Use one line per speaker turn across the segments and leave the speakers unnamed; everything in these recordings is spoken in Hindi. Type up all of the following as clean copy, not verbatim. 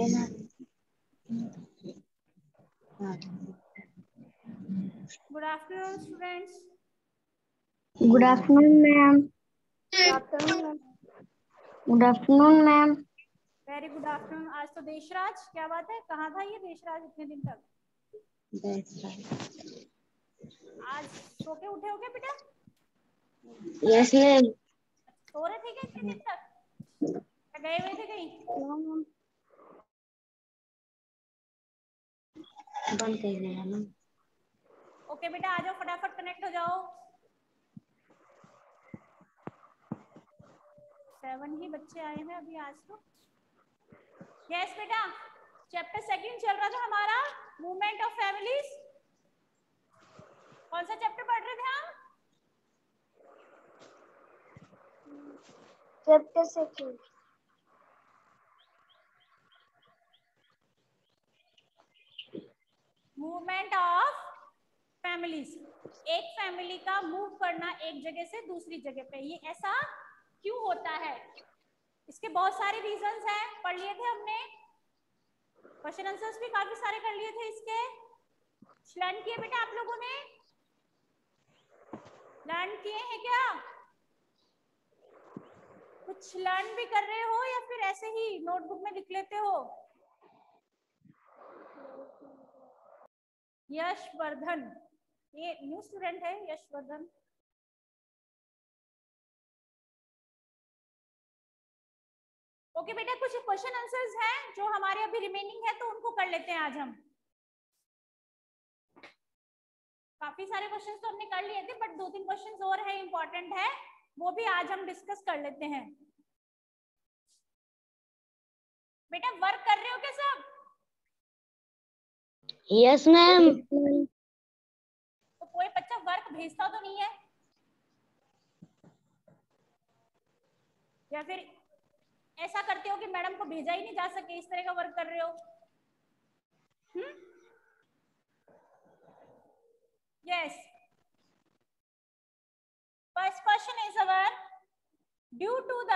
Good afternoon, students.
Good afternoon, ma'am. Good afternoon, ma'am.
Very good afternoon. आज तो देशराज, क्या बात है, कहाँ था ये देशराज इतने दिन तक? आज सो के उठे हो क्या बेटा?
Yes, ma'am.
सो रहे थे क्या इतने दिन तक? गए हुए थे कहीं?
बंद कर दिया ना।
ओके बेटा, आ जाओ, फटाफट कनेक्ट हो जाओ। 7 ही बच्चे आए हैं अभी आज तो। यस बेटा, चैप्टर 2 चल रहा था हमारा, मूवमेंट ऑफ फैमिलीज। कौन सा चैप्टर पढ़ रहे थे हम?
चैप्टर 2।
Movement of families. एक फैमिली का मूव करना एक जगह से दूसरी जगह पे, ये ऐसा क्यों होता है? इसके बहुत सारे रीजंस हैं, पढ़ लिए थे हमने, क्वेश्चन आंसर्स भी काफी सारे कर लिए थे इसके। लर्न किए बेटा आप लोगों ने? लर्न किए हैं क्या? कुछ लर्न भी कर रहे हो या फिर ऐसे ही नोटबुक में लिख लेते हो? यशवर्धन, ये न्यू स्टूडेंट है यशवर्धन। ओके बेटा, कुछ क्वेश्चन आंसर्स हैं जो हमारे अभी रिमेनिंग है, तो उनको कर लेते हैं आज हम। काफी सारे क्वेश्चंस तो हमने कर लिए थे, बट 2-3 क्वेश्चंस और है, इंपॉर्टेंट है, वो भी आज हम डिस्कस कर लेते हैं। बेटा वर्क कर रहे हो क्या सब?
Yes ma'am.
तो कोई बच्चा वर्क भेजता तो नहीं है, या फिर ऐसा करते हो कि मैडम को भेजा ही नहीं जा सके, इस तरह का वर्क कर रहे हो? Yes, first question is our, due to the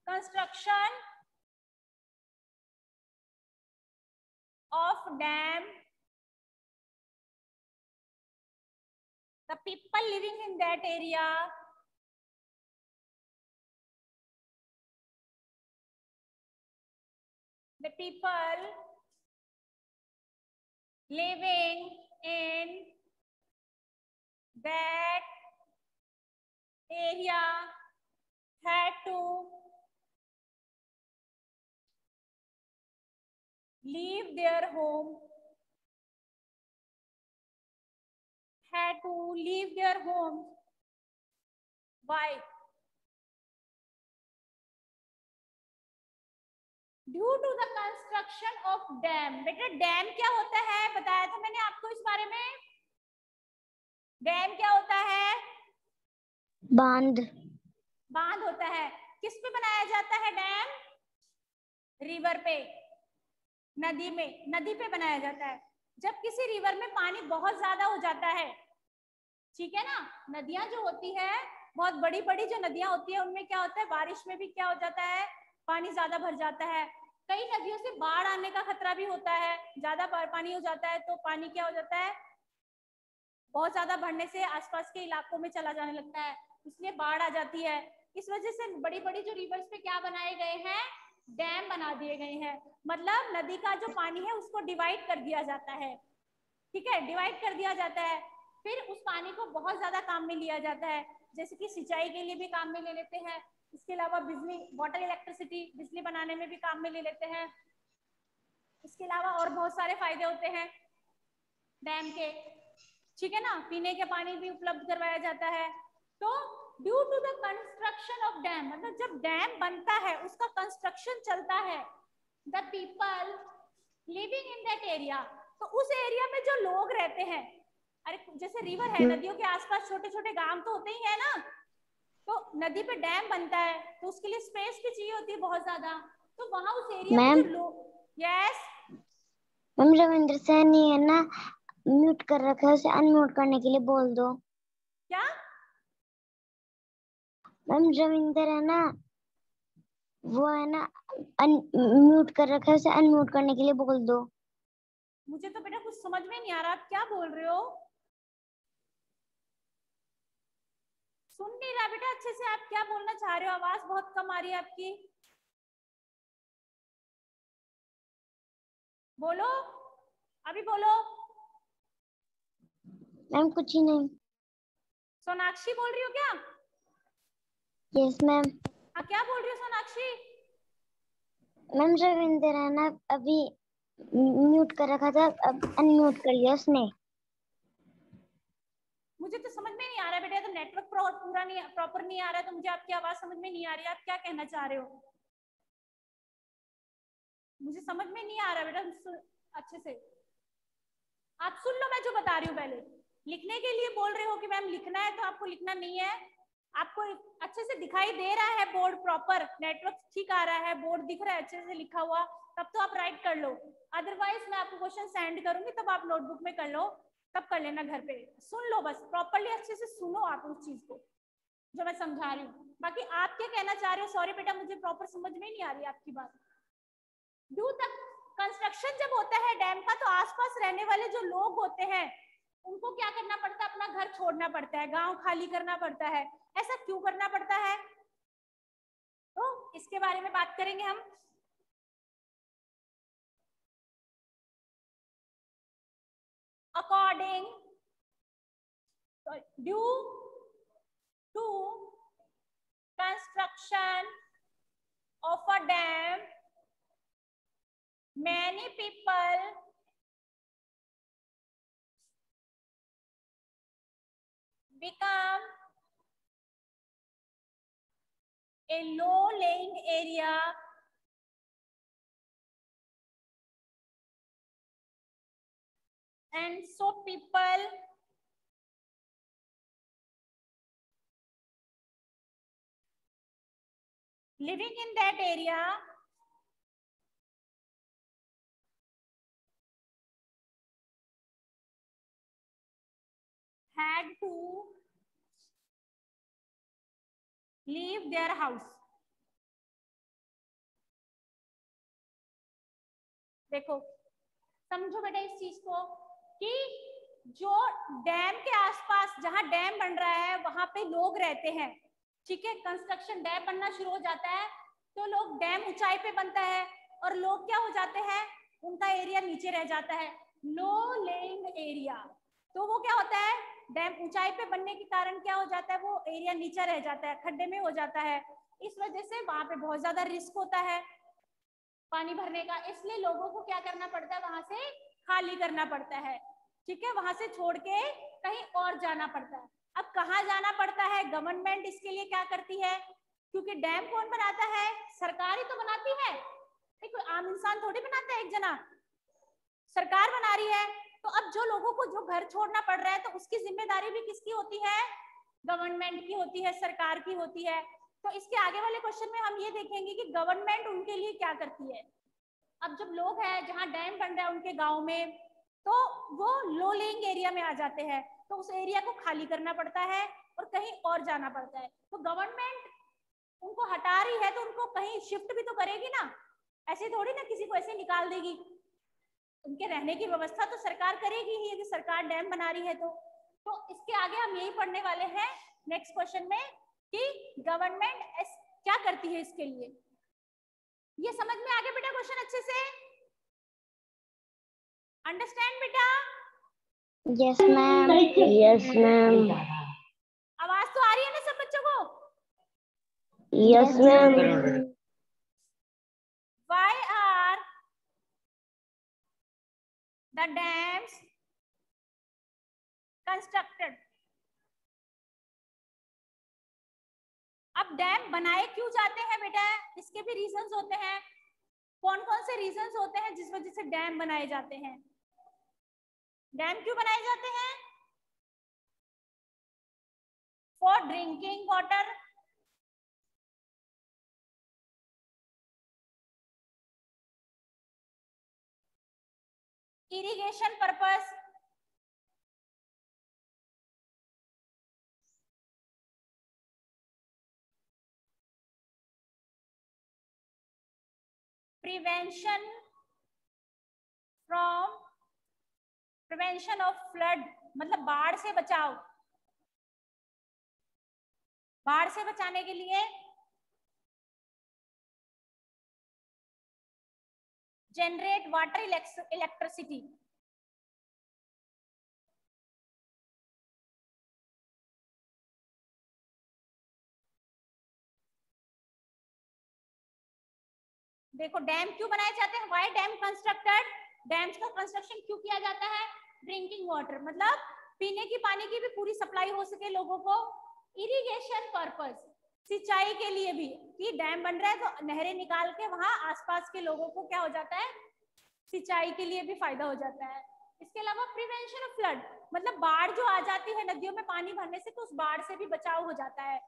construction of dam, the people living in that area the people living in that area had to leave their home, had to leave their home. Why? Due to the construction of dam. बेटा डैम क्या होता है, बताया था मैंने आपको इस बारे में। डैम क्या होता है?
बांध।
बांध होता है। किस पे बनाया जाता है डैम? रिवर पे, नदी में, नदी पे बनाया जाता है। जब किसी रिवर में पानी बहुत ज्यादा हो जाता है, ठीक है ना, नदियां जो होती है, बहुत बड़ी बड़ी जो नदियां होती है, उनमें क्या होता है, बारिश में भी क्या हो जाता है, पानी ज्यादा भर जाता है। कई नदियों से बाढ़ आने का खतरा भी होता है, ज्यादा पानी हो जाता है तो पानी क्या हो जाता है, बहुत ज्यादा बढ़ने से आसपास के इलाकों में चला जाने लगता है, इसलिए बाढ़ आ जाती है। इस वजह से बड़ी बड़ी जो रिवर्स पे क्या बनाए गए हैं, डैम बना दिए गए हैं। मतलब नदी का जो पानी है उसको डिवाइड कर दिया जाता है, ठीक है, डिवाइड कर दिया जाता है। फिर उस पानी को बहुत ज्यादा काम में लिया जाता है, जैसे कि सिंचाई के लिए भी काम में ले लेते हैं, इसके अलावा बिजली, वाटर इलेक्ट्रिसिटी, बिजली बनाने में भी काम में ले लेते हैं। इसके अलावा और बहुत सारे फायदे होते हैं डैम के, ठीक है ना, पीने के पानी भी उपलब्ध करवाया जाता है। तो due to the construction of dam, मतलब जब डैम बनता है, उसका कंस्ट्रक्शन चलता है, the people living in that area, तो उस एरिया में जो लोग रहते हैं, अरे जैसे रिवर है, नदियों के आसपास छोटे छोटे गांव तो होते ही है ना, तो नदी पे डैम बनता है तो उसके लिए स्पेस भी चाहिए होती है बहुत ज्यादा, तो वहां उस एरिया में जो लोग, यस
मैम रविंद्र सैनी है ना, म्यूट कर रखा है, उसे अनम्यूट करने के लिए बोल दो।
क्या?
मैम रविंद्र है ना, वो है ना म्यूट कर रखा है, उसे अनम्यूट करने के लिए बोल दो।
मुझे तो बेटा कुछ समझ में नहीं आ रहा, आप क्या बोल रहे हो? सुन नहीं रहा बेटा अच्छे से, आप क्या बोलना चाह रहे हो? आवाज बहुत कम आ रही है आपकी, बोलो, अभी बोलो।
मैम कुछ ही नहीं।
सोनाक्षी बोल रही हो क्या?
Yes ma'am.
हाँ क्या बोल रही हो सोनाक्षी?
मैम रविंद्र है ना अभी म्यूट कर रखा था, अब अनम्यूट कर लिया उसने।
मुझे तो समझ में नहीं आ रहा है बेटा, तो नेटवर्क पूरा नहीं, प्रॉपर नहीं आ रहा है, तो मुझे आपकी आवाज समझ में नहीं आ रही है, आप क्या कहना चाह रहे हो? मुझे समझ में नहीं आ रहा बेटा अच्छे से, आप सुन लो मैं जो बता रही हूँ पहले। लिखने के लिए बोल रहे हो कि मैम लिखना है, तो आपको लिखना नहीं है। आपको अच्छे से दिखाई दे रहा है बोर्ड, प्रॉपर नेटवर्क ठीक आ रहा है, बोर्ड दिख रहा है अच्छे से लिखा हुआ, तब तो आप राइट कर लो। अदरवाइज मैं आपको क्वेश्चन सेंड करूंगी, तब आप नोटबुक में कर लो, तब कर लेना घर पे। सुन लो बस, प्रॉपरली अच्छे से सुनो आप उस चीज को जो मैं समझा रही हूँ। बाकी आप क्या कहना चाह रहे हो? सॉरी बेटा, मुझे प्रॉपर समझ में नहीं आ रही आपकी बात। ड्यू तक कंस्ट्रक्शन जब होता है डैम का, तो आसपास रहने वाले जो लोग होते हैं उनको क्या करना पड़ता है? अपना घर छोड़ना पड़ता है, गांव खाली करना पड़ता है। ऐसा क्यों करना पड़ता है? तो इसके बारे में बात करेंगे हम। According due to construction of a dam, many people become a low lying area and so people living in that area had to leave their house। देखो समझो बेटा इस चीज को कि जो डैम के आसपास जहां डैम बन रहा है वहां पे लोग रहते हैं, ठीक है। कंस्ट्रक्शन डैम बनना शुरू हो जाता है तो लोग, डैम ऊंचाई पे बनता है और लोग क्या हो जाते हैं, उनका एरिया नीचे रह जाता है, लो लेइंग एरिया। तो वो क्या होता है, डैम ऊंचाई पे बनने के कारण क्या हो जाता है, वो एरिया नीचे रह जाता है, खड्डे में हो जाता है। इस वजह से वहां पे बहुत ज्यादा रिस्क होता है पानी भरने का, इसलिए लोगों को क्या करना पड़ता है, वहां से खाली करना पड़ता है, ठीक है। वहां से छोड़ के कहीं और जाना पड़ता है। अब कहाँ जाना पड़ता है? गवर्नमेंट इसके लिए क्या करती है, क्योंकि डैम कौन बनाता है? सरकार ही तो बनाती है, कोई आम इंसान थोड़ी बनाता है, एक जना, सरकार बना रही है। तो अब जो लोगों को जो घर छोड़ना पड़ रहा है, तो उसकी जिम्मेदारी भी किसकी होती है? गवर्नमेंट की होती है, सरकार की होती है। तो इसके आगे वाले क्वेश्चन में हम ये देखेंगे कि गवर्नमेंट उनके लिए क्या करती है। अब जब लोग हैं जहां डैम बन रहा है उनके गांव में, तो वो लो लेइंग एरिया में आ जाते हैं, तो उस एरिया को खाली करना पड़ता है और कहीं और जाना पड़ता है। तो गवर्नमेंट उनको हटा रही है तो उनको कहीं शिफ्ट भी तो करेगी ना, ऐसे थोड़ी ना किसी को ऐसे निकाल देगी। उनके रहने की व्यवस्था तो सरकार करेगी ही, यदि सरकार डैम बना रही है तो इसके आगे हम यही पढ़ने वाले हैं नेक्स्ट क्वेश्चन में कि गवर्नमेंट क्या करती है इसके लिए। ये समझ में आ गया बेटा क्वेश्चन अच्छे से? अंडरस्टैंड बेटा?
Yes ma'am.
Yes ma'am.
आवाज तो आ रही है ना सब बच्चों को?
Yes ma'am.
Why are the dams constructed? अब डैम बनाए क्यों जाते हैं बेटा, इसके भी रीजंस होते हैं। कौन कौन से रीजंस होते हैं जिस वजह से डैम बनाए जाते हैं? डैम क्यों बनाए जाते हैं? For drinking water, irrigation purpose, prevention of flood, मतलब बाढ़ से बचाव। बाढ़ से बचाने के लिए जनरेट वाटर इलेक्ट्रिसिटी। देखो डैम क्यों बनाए जाते हैं, व्हाई डैम कंस्ट्रक्टेड, डैम्स का कंस्ट्रक्शन क्यों किया जाता है, ड्रिंकिंग वाटर, मतलब पीने की पानी की भी पूरी सप्लाई हो सके लोगों को, इरिगेशन पर्पस, सिंचाई के लिए भी, कि डैम बन रहा है तो नहरें निकाल के वहां आसपास के लोगों को क्या हो जाता है, सिंचाई के लिए भी फायदा हो जाता है। इसके अलावा प्रिवेंशन ऑफ फ्लड, मतलब बाढ़ जो आ जाती है नदियों में पानी भरने से, तो उस बाढ़ से भी बचाव हो जाता है,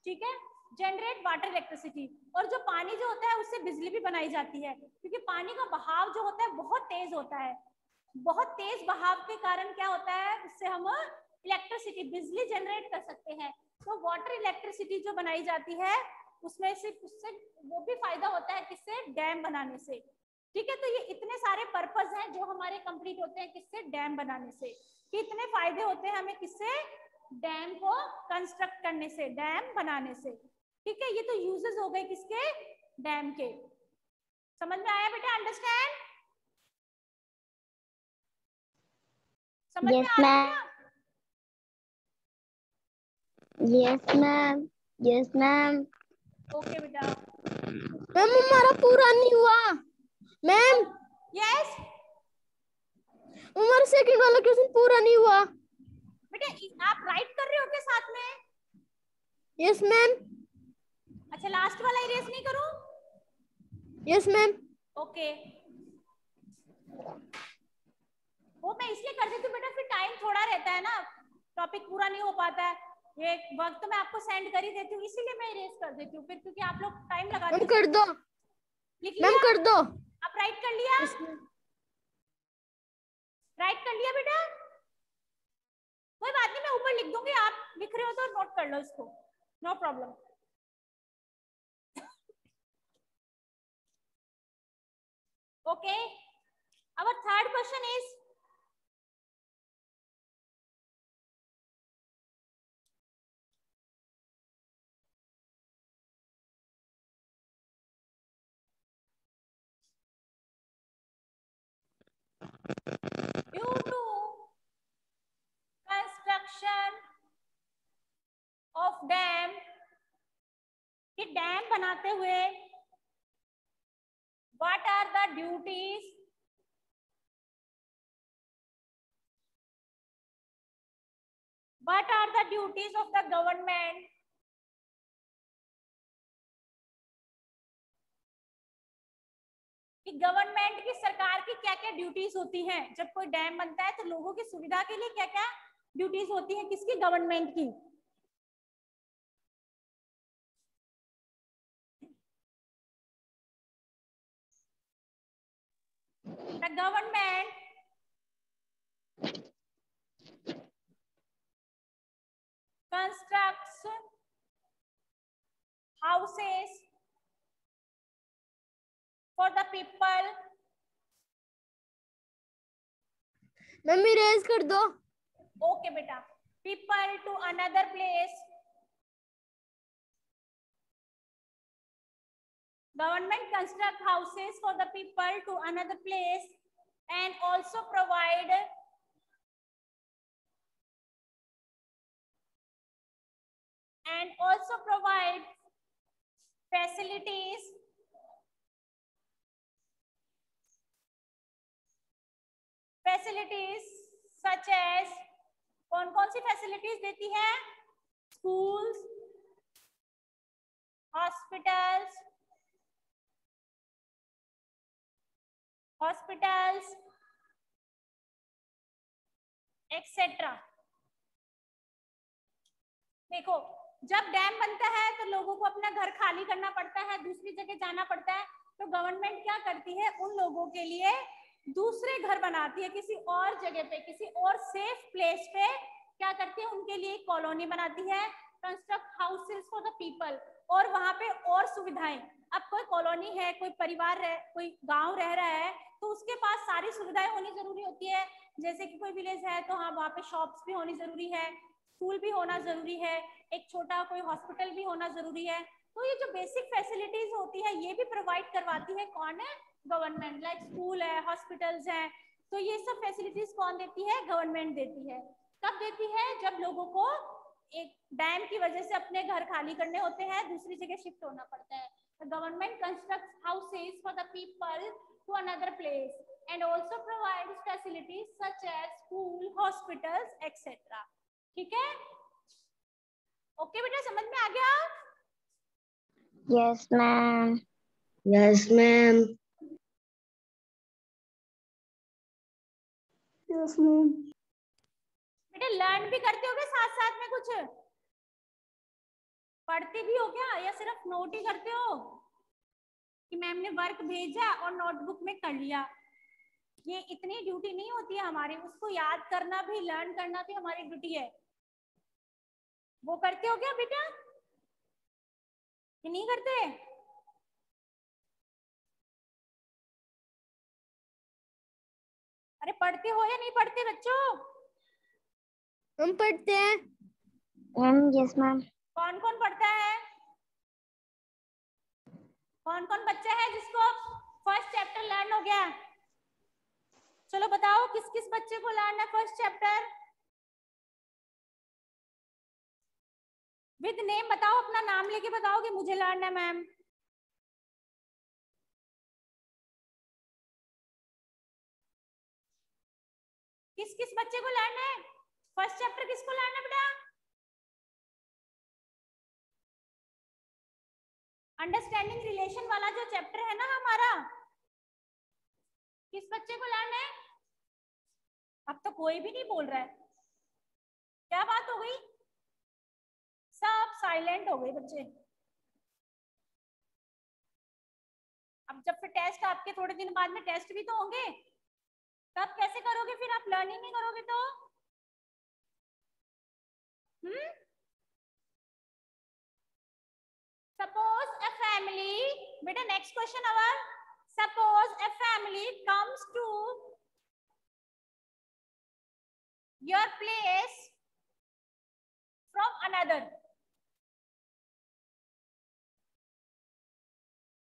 ठीक है। जनरेट वाटर इलेक्ट्रिसिटी, और जो पानी जो होता है उससे बिजली भी बनाई जाती है, क्योंकि पानी का बहाव जो होता है बहुत तेज होता है, बहुत तेज बहाव के कारण क्या होता है, उससे हम इलेक्ट्रिसिटी, बिजली जनरेट कर सकते हैं। तो वाटर इलेक्ट्रिसिटी जो बनाई जाती है उसमें से उससे वो भी फायदा होता है, किससे, डैम बनाने से, ठीक है। तो ये इतने सारे पर्पस हैं जो हमारे कंप्लीट होते हैं किससे, डैम बनाने से, कि इतने फायदे होते हैं हमें किससे, डैम को कंस्ट्रक्ट करने से, डैम बनाने से, ठीक है। ये तो यूजेस हो गए किसके, डैम के। समझ में आया बेटा, अंडरस्टैंड, समझ में आ रहा है क्या?
Yes ma'am, yes ma'am.
Okay बेटा।
मैम हमारा पूरा नहीं हुआ मैम,
यस
हमारा सेकंड वाला क्वेश्चन पूरा नहीं हुआ
बेटा, आप राइट कर रहे हो क्या साथ में?
यस मैम,
अच्छा, लास्ट वाला इरेज नहीं करूं?
Yes ma'am.
ओके, वो मैं इसलिए कर देती हूँ बेटा, फिर टाइम थोड़ा रहता है ना, टॉपिक पूरा नहीं हो पाता है, ये वक्त तो मैं आपको सेंड कर ही देती हूँ, इसीलिए मैं इरेज कर देती हूँ फिर, क्योंकि आप लोग टाइम लगाते
मैम
हो।
कर दो,
लिख
मैम
लिया?
कर दो।
आप राइट कर लिया? राइट कर लिया बेटा? कोई बात नहीं, मैं ऊपर लिख दूंगी, आप लिख रहे हो तो नोट कर लो इसको, no problem. Okay, our third question is, due to construction of dam, कि डैम बनाते हुए what are the duties, what are the duties of the government कि गवर्नमेंट की, सरकार की क्या क्या ड्यूटीज होती हैं, जब कोई डैम बनता है तो लोगों की सुविधा के लिए क्या क्या ड्यूटीज होती है, किसकी, गवर्नमेंट की। The government constructs houses for the people,
ma'am erase कर दो।
ओके बेटा, people to another place, government construct houses for the people to another place and also provide facilities such as, कौन कौन सी फैसिलिटीज देती है, स्कूल्स, हॉस्पिटल्स एक्सेट्रा। देखो जब डैम बनता है तो लोगों को अपना घर खाली करना पड़ता है, दूसरी जगह जाना पड़ता है, तो गवर्नमेंट क्या करती है, उन लोगों के लिए दूसरे घर बनाती है, किसी और जगह पे, किसी और सेफ प्लेस पे क्या करती है, उनके लिए एक कॉलोनी बनाती है, construct houses for the people, और वहां पे और सुविधाएं। अब कोई कॉलोनी है, कोई परिवार कोई गांव रह रहा है, तो उसके पास सारी सुविधाएं होनी जरूरी होती है। जैसे कि कोई विलेज है तो हाँ वहाँ पे शॉप्स भी होनी जरूरी है, स्कूल भी होना जरूरी है, एक छोटा कोई हॉस्पिटल भी होना जरूरी है। तो ये जो बेसिक फैसिलिटीज होती है ये भी प्रोवाइड करवाती है कौन है? गवर्नमेंट। लाइक स्कूल है, हॉस्पिटल्स हैं, तो ये सब फैसिलिटीज कौन देती है? गवर्नमेंट देती है। कब देती है? जब लोगों को एक डैम की वजह से अपने घर खाली करने होते हैं, दूसरी जगह शिफ्ट होना पड़ता है। The government constructs houses for the people to another place and also provides facilities such as school, hospitals, etc. ठीक है? ओके बेटा, समझ में आ गया?
Yes ma'am.
Yes ma'am.
Yes ma'am.
बेटा लर्न भी करते हो क्या साथ साथ में? कुछ पढ़ते भी हो क्या, या सिर्फ नोट ही करते हो कि मैम ने वर्क भेजा और नोटबुक में कर लिया? ये इतनी ड्यूटी नहीं होती है हमारी, उसको याद करना भी, लर्न करना भी हमारी ड्यूटी है। वो करते हो क्या बेटा कि नहीं करते? अरे पढ़ते हो या नहीं पढ़ते बच्चों?
हम पढ़ते हैं
मैम। Yes ma'am.
कौन कौन पढ़ता है? कौन कौन बच्चा है जिसको फर्स्ट चैप्टर लर्न हो गया? चलो बताओ किस किस बच्चे को लर्न है फर्स्ट चैप्टर? विद नेम बताओ, अपना नाम लेके बताओ कि मुझे लर्न है मैम। किस किस बच्चे को लर्न है फर्स्ट चैप्टर? किसको लर्न है बेटा? अंडरस्टैंडिंग रिलेशन वाला जो चैप्टर है ना हमारा, किस बच्चे को लर्न है? अब तो कोई भी नहीं बोल रहा है, क्या बात हो गई? सब साइलेंट हो गए बच्चे। अब जब फिर टेस्ट, आपके थोड़े दिन बाद में टेस्ट भी तो होंगे, तब कैसे करोगे फिर? आप लर्निंग नहीं करोगे तो सपोज अ फैमिली, बेटा next question our, suppose a family comes to your place from another,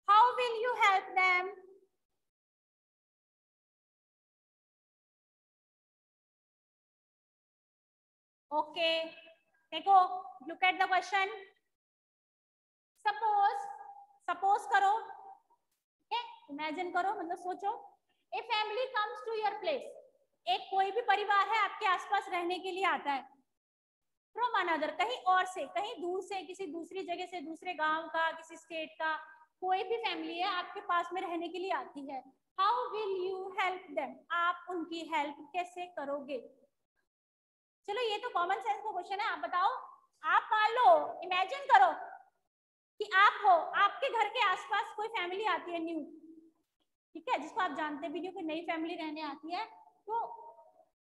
how will you help them? Okay, देखो, look at the question. Suppose करो, ठीक है, इमेजिन करो, मतलब सोचो। A family comes to your place, एक कोई भी परिवार है आपके आसपास रहने के लिए आता है। From another, कहीं और से, कहीं दूर से, किसी दूसरी जगह से, दूसरे गांव का, किसी स्टेट का, कोई भी फैमिली है आपके पास में रहने के लिए आती है। How will you help them? आप उनकी हेल्प कैसे करोगे? चलो ये तो कॉमन सेंस का क्वेश्चन है, आप बताओ। आप मान लो, इमेजिन करो कि आप हो, आपके घर के आसपास कोई फैमिली आती है न्यू, ठीक है, जिसको आप जानते भी नहीं हो, कोई नई फैमिली रहने आती है। तो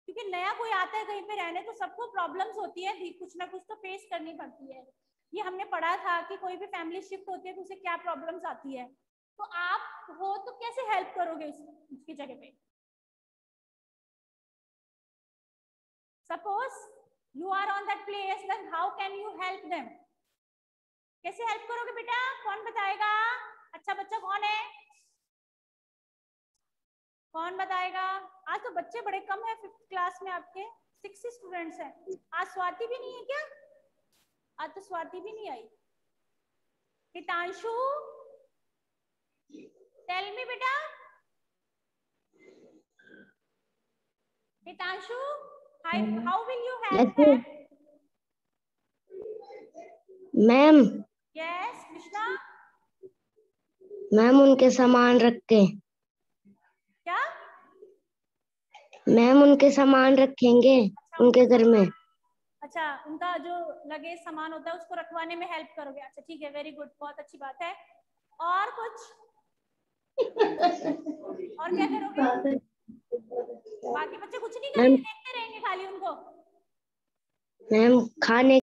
क्योंकि नया कोई आता है कहीं पे रहने, तो सबको प्रॉब्लम्स होती है, कुछ ना कुछ तो फेस करनी पड़ती है। ये हमने पढ़ा था कि कोई भी फैमिली शिफ्ट होती है तो उसे क्या प्रॉब्लम्स आती है। तो आप हो तो कैसे हेल्प करोगे उसकी जगह पे? Suppose you are on that place, then how can you help them? कैसे हेल्प करोगे बेटा? कौन बताएगा? अच्छा बच्चा कौन है? कौन बताएगा? आज तो बच्चे बड़े कम है 5th क्लास में, आपके 6 स्टूडेंट्स हैं। आज स्वाति भी नहीं है क्या? आज तो स्वाति भी नहीं आई। हितांशु, टेल मी बेटा। Hitanshu, how will you help them?
Ma'am.
Yes, Krishna.
Ma'am उनके सामान रख के।
क्या?
मैम उनके सामान रखेंगे उनके घर में।
अच्छा, उनका जो लगेज सामान होता है उसको रखवाने में हेल्प करोगे। अच्छा ठीक है, वेरी गुड, बहुत अच्छी बात है। और कुछ? और क्या करोगे? बाकी बच्चे कुछ नहीं करेंगे, देखते रहेंगे खाली उनको?
मैम खाने